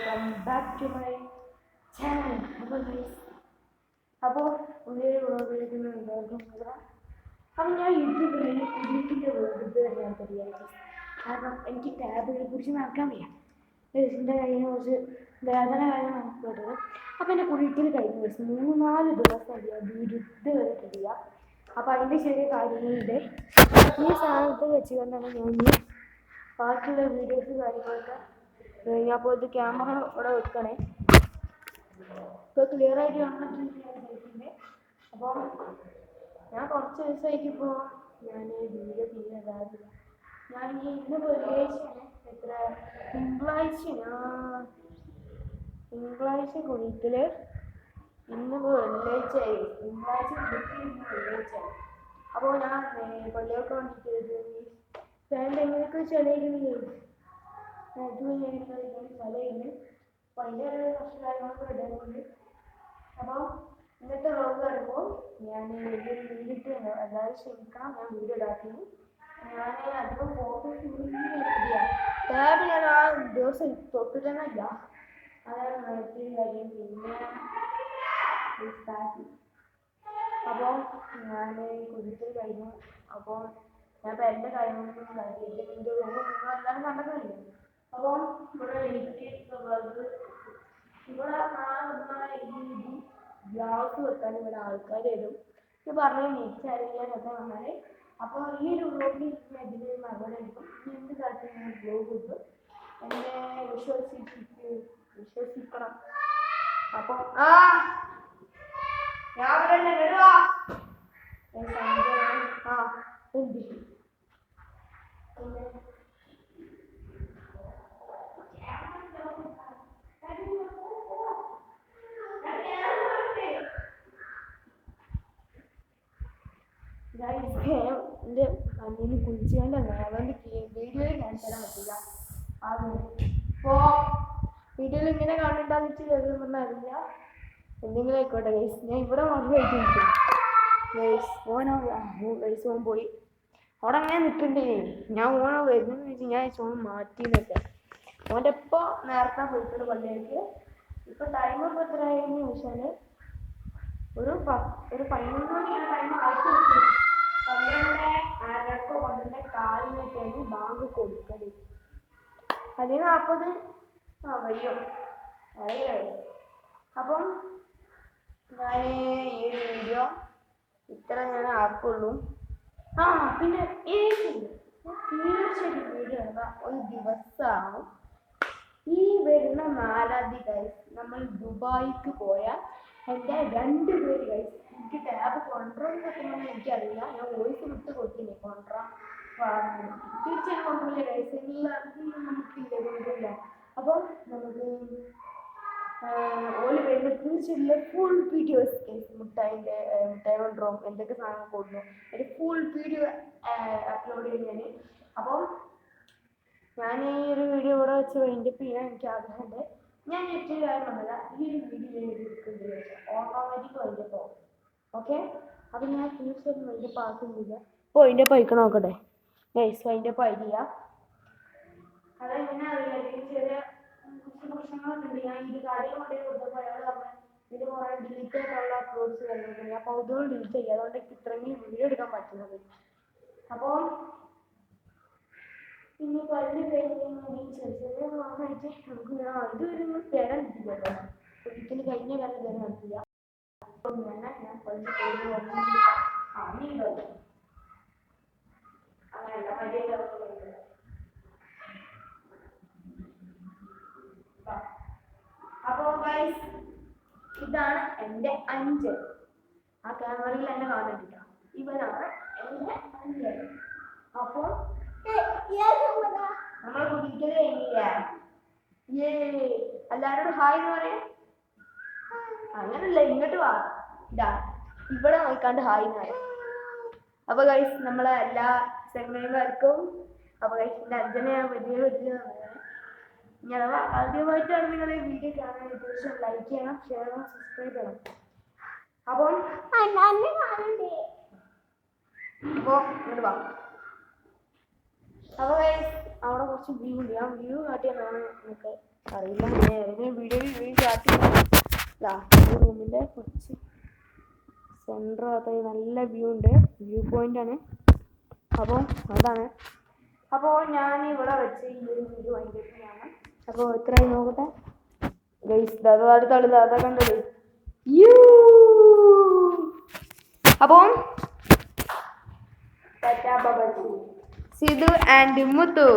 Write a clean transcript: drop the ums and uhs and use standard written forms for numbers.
Welcome back to my channel. അപ്പോൾ പുതിയൊരു വ്ളോഗിലേക്ക് എല്ലാവർക്കും വരാം. അപ്പം ഞാൻ യൂട്യൂബിൽ കുടിക്കിൻ്റെ വേർഡ് ഞാൻ തരികയാണ്. കാരണം എനിക്ക് ടാബുകളെ കുറിച്ച് നടക്കാൻ വയ്യ. എൻ്റെ കയ്യിൽ കുറച്ച് വേദന കാര്യം നമുക്കുള്ളത്. അപ്പം എൻ്റെ കുടിക്കിൽ കഴിഞ്ഞ ദിവസം 3-4 ദിവസം വീട് വരെ തരിക. അപ്പം അതിൻ്റെ ചെറിയ കാര്യങ്ങളുണ്ട്. ഈ സാധനത്തിൽ വെച്ചുകൊണ്ടാണ് ഞാൻ ബാക്കിയുള്ള വീഡിയോസ് കാര്യങ്ങളൊക്കെ അപ്പോൾ ഇത് ക്യാമറ ഇവിടെ വെക്കണേ. ഇപ്പോൾ ക്ലിയർ ആയിട്ട് കാണുന്നുണ്ട്. അപ്പോൾ ഞാൻ കുറച്ച് ദിവസമായിട്ട് ഇപ്പോൾ ഞാൻ വീഡിയോ തീരെ ഇടാറില്ല. ഞാൻ ഇന്ന് വെള്ളിയാഴ്ചയാണ്, തിങ്കളാഴ്ച കുടിക്കൽ, ഇന്ന് വെള്ളിയാഴ്ചയായി. തിങ്കളാഴ്ച കുടിക്കൽ ഇന്ന് വെള്ളിയാഴ്ചയായി. അപ്പോൾ ഞാൻ പള്ളിയൊക്കെ വന്നിട്ട് വേണ്ട എങ്ങനെയൊക്കെ ചെളിയില്ല സ്ഥലമില്ല. അപ്പോൾ അതിൻ്റെ ഒരു കുറച്ച് കാര്യങ്ങളൊക്കെ ഇടുന്നുണ്ട്. അപ്പോൾ ഇന്നത്തെ വ്ളോഗ് വരുമ്പോൾ ഞാൻ വീടിട്ട് എല്ലാവരും ക്ഷമിക്കണം, ഞാൻ വീഡിയോ ഇടാത്തിന്. ഞാൻ അധികം ഫോട്ടോസ് ടാബ് ഞാൻ ആ ദിവസം തൊട്ടിട്ടല്ല, അതാണ് മറ്റൊരു കാര്യം. പിന്നെ അപ്പോൾ ഞാൻ കുടിക്കൽ കഴിഞ്ഞു. അപ്പോൾ ഞാൻ ഇപ്പോൾ എൻ്റെ കാര്യങ്ങളൊന്നും കാര്യമില്ല. എൻ്റെ നിങ്ങളെല്ലാവരും കണ്ടതല്ലേ. അപ്പോൾ ഇവിടെ എനിക്ക് ഇവിടെ ഗ്ലാസ് വെക്കാൻ ഇവിടെ ആൾക്കാർ വരും. ഇത് പറഞ്ഞ നീച്ചറിയാനൊക്കെ വന്നാൽ അപ്പോൾ ഈ ഒരു വ്ളോഗിൽ ഇതിന് മറുപടി എടുക്കും. ഇനി എന്ത് കാര്യത്തിൽ ഞാൻ വ്ളോഗ് ഇടും, എന്നെ വിശ്വസിക്കണം. അപ്പോൾ ഞാൻ ഇവിടെ ഇടുവാ എന്ത് എൻ്റെ കണ്ണിന് കുളിച്ചുകൊണ്ടല്ല, അതുകൊണ്ട് വീഡിയോയിൽ കാണിച്ചു തരാൻ പറ്റില്ല. അപ്പോൾ വീഡിയോയിൽ ഇങ്ങനെ കാണുന്നുണ്ടാന്ന് വെച്ച് പറഞ്ഞാൽ അറിയില്ല. എന്തെങ്കിലും ആയിക്കോട്ടെ ഗൈസ്. ഞാൻ ഇവിടെ മാത്രം കഴിച്ചിരിക്കും ഗൈസ്. ഓൻ പോയി അവിടെ അങ്ങനെ നിൽക്കണ്ടേ. ഞാൻ ഓണോ വരുന്നെന്ന് വെച്ചാൽ ഞാൻ ഓൺ മാറ്റിന്നൊക്കെ. ഓൻ്റെ ഇപ്പോൾ നേരത്തെ പോയിട്ടുണ്ട് പള്ളിയിലേക്ക്. ഇപ്പം ടൈം ഇപ്പോൾ എത്രയായെന്ന് ചോദിച്ചാൽ ഒരു 11 മണിയാണ് ടൈം ആയിട്ട്. 12:5 ബാങ്ക് കൊടുക്കല്. 10:40 കഴിയും. അപ്പം ഞാൻ ഈ ഒരു വീഡിയോ ഇത്ര ഞാൻ ആക്കുള്ളൂ. പിന്നെ തീർച്ചയായിട്ടും വീഡിയോ ഒരു ദിവസമാവും. ഈ വരുന്ന 4-ാം തീയതി നമ്മൾ ദുബായിക്ക് പോയാൽ എൻ്റെ 2 പേര് കഴിച്ചു. എനിക്ക് ടാബ് കൊണ്ടുവരാൻ പറ്റുമെന്ന് എനിക്കറിയില്ല. ഞാൻ വോയിസ് വിട്ട് കൊടുത്തില്ലേ കൊണ്ടുവരാൻ. തീർച്ചയായും കൊണ്ടുവരില്ല കഴിച്ചു. എല്ലാവർക്കും നമുക്കില്ല കൊണ്ടുവരില്ല. അപ്പം നമുക്ക് ഓല് വരുന്ന തീർച്ചയായിട്ടും ഫുൾ വീഡിയോസ് മുട്ടായി കൊണ്ടുവരും, എന്തൊക്കെ സാധനങ്ങൾ കൊടുക്കും, അതിൻ്റെ ഫുൾ വീഡിയോ അപ്ലോഡ് ചെയ്യും ഞാൻ. അപ്പം ഞാൻ ഈ ഒരു വീഡിയോ ഇവിടെ വെച്ച് വൈൻഡപ്പ് ചെയ്യാൻ എനിക്ക് ആഗ്രഹമുണ്ട്. ഞാൻ ഏറ്റവും കാര്യം പറഞ്ഞില്ല, ഈ ഒരു വീഡിയോ എടുക്കുന്നത് ഓട്ടോമാറ്റിക് വൈൻഡപ്പ് ആവും. ഓക്കെ, അപ്പം ഞാൻ തീർച്ചയായിട്ടും വൈൻഡപ്പ് ആക്കുന്നില്ല. ഇപ്പോൾ വൈൻഡപ്പ് അയക്കണം നോക്കട്ടെ ഗൈസ്. വൈൻഡപ്പ് ആയില്ല. അതെങ്ങനെ അറിയില്ല, ചെറിയ പ്രശ്നങ്ങളൊക്കെ ഉണ്ട്. ഞാൻ ഇത് കാര്യം കൊണ്ടേ കൊടുത്തപ്പോൾ അയാൾ പറഞ്ഞു ഇതിന് കുറേ ഡിലീറ്റ് ആയിട്ടുള്ള അപ്ലോഡ്സ് വരുന്നുണ്ട്. അപ്പോൾ അതുകൊണ്ട് ഡിലീറ്റ് ചെയ്യുക. അതുകൊണ്ട് എനിക്ക് ഇത്രയും വീഡിയോ എടുക്കാൻ പറ്റുന്നത്. അപ്പോൾ ഇനി പല്ല് കഴിഞ്ഞ് ചെറിയ നന്നായിട്ട് നമുക്ക് ഇത് വരുമ്പോൾ തരാൻ കിട്ടില്ലല്ലോ. ഒരിക്കലും കഴിഞ്ഞ കാലം തരാൻ പറ്റില്ല. അപ്പം ഞാൻ പല്ല് കഴിഞ്ഞ് അങ്ങനെയല്ലോ അങ്ങനെയല്ല മര്യാദ. അപ്പോൾ ഗൈസ് ഇതാണ് എൻ്റെ 5. ആ ക്യാമറയിൽ എന്നെ കാണുന്നില്ല. ഇവനാണ് എൻ്റെ 5. അപ്പോൾ നമ്മളെ കുടിക്കൽ കഴിഞ്ഞില്ല. എല്ലാവരോടും ഹായ് എന്ന് പറയാം. അങ്ങനല്ല, ഇങ്ങോട്ട് വാ. ഇതാ ഇവിടെ നോക്കാണ്ട് ഹായ് എന്ന് പറയാം. അപ്പോൾ ഗൈസ് നമ്മളെ എല്ലാ ചങ്ങായിമാർക്കും അപ്പോൾ ഗൈസ് എൻ്റെ 5നെ ഞാൻ വലിയ ഞാൻ ആദ്യമായിട്ടാണ് നിങ്ങൾ ഈ വീഡിയോ കാണാൻ തീർച്ചയായും ലൈക്ക് ചെയ്യണം, ഷെയർ ചെയ്യണം, സബ്സ്ക്രൈബ് ചെയ്യണം. അപ്പം ഇങ്ങോട്ട് വാ. അപ്പോൾ ഗൈസ് അവിടെ കുറച്ച് വ്യൂ ഉണ്ട്. ആ വ്യൂ കാട്ടിയാണ് നമുക്ക് അറിയില്ല. കാട്ടി റൂമിൻ്റെ കുറച്ച് സെൻറ്റർ ഭാഗത്തായി നല്ല വ്യൂ ഉണ്ട്, വ്യൂ പോയിന്റ് ആണ്. അപ്പോൾ അതാണ്. അപ്പോൾ ഞാൻ ഇവിടെ വെച്ച് ഈ ഒരു വീഡിയോ വൈകിട്ടാണ്. അപ്പോൾ എത്രയായി നോക്കട്ടെ ഗൈസ്, അതാ കണ്ടത്. അപ്പോൾ സിധു ആൻഡ് മുത്തു.